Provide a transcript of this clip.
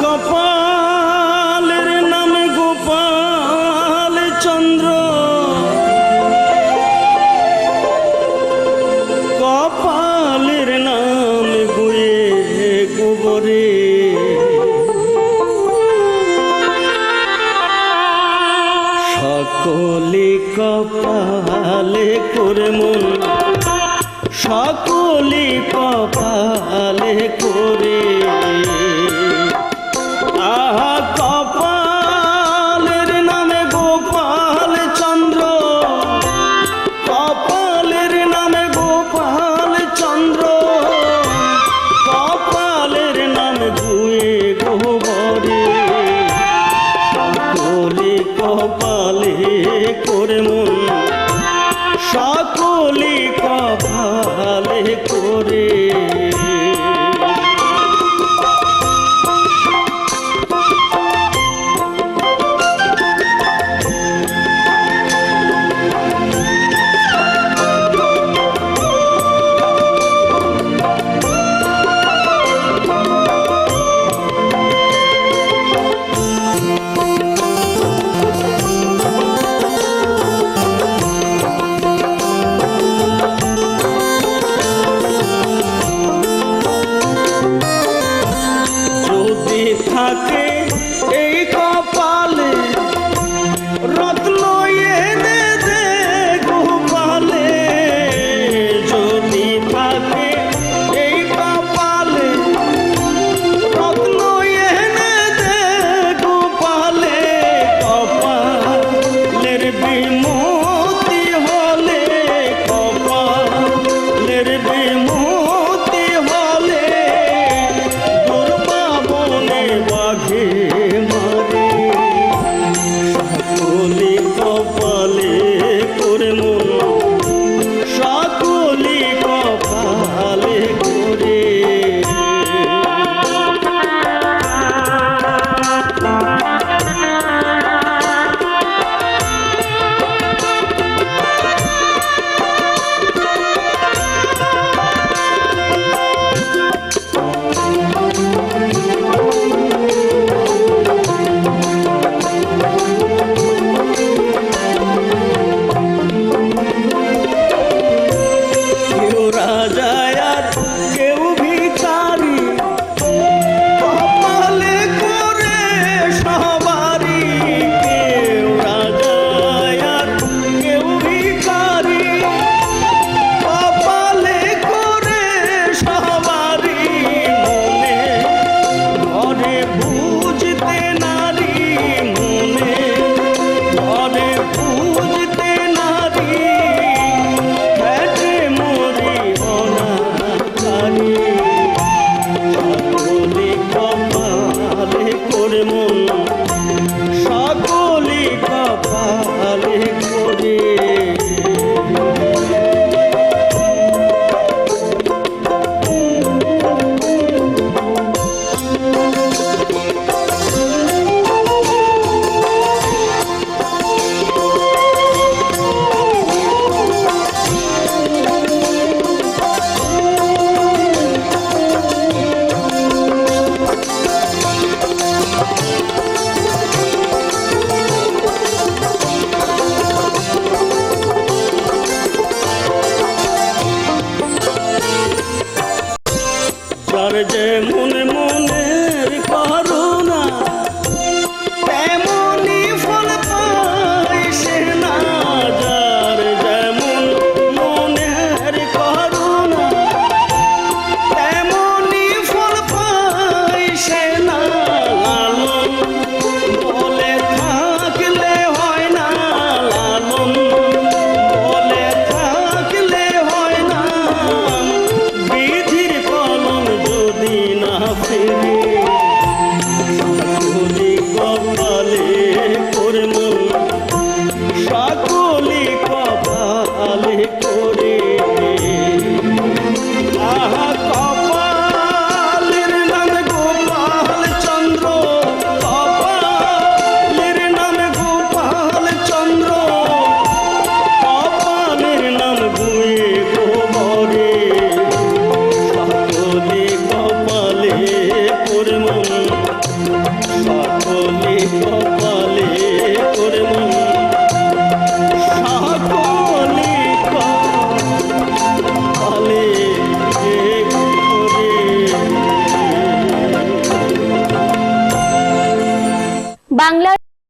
কপালের নামে গোপাল চন্দ্র, কপালের নাম গুয়ে গোবরে, সকলে কপালে করে মন, সকলে কপালে করে। আহা কপালের নামে গোপাল চন্দ্র, কপালের নামে গোপাল চন্দ্র, কপালের নাম ধুয়ে গোবরে, সকলে কপালে করে মন, সকলে কপালে করে। থাকে এই কপালে রত্ন এনে দে গোপালে, যদি থাকে এই কপালে রত্ন এনে দে গোপালে, কপালের বিমূর্তি হলে, কপালের বিমূর্তি হলে বাঘে মারে, সকলে কপালে করে মন, সকলে কপালে করে। সকলে কপালে করে। যার যেমন মনের করুণা তেমনি ফল পায় সে না, যার যেমন মনের করুণা তেমনি ফল পায় সে না, লালন বলে থাকলে হয় না, লালন বলে থাকলে হয় না, বিধির কলম যদি না ফেরে, কখন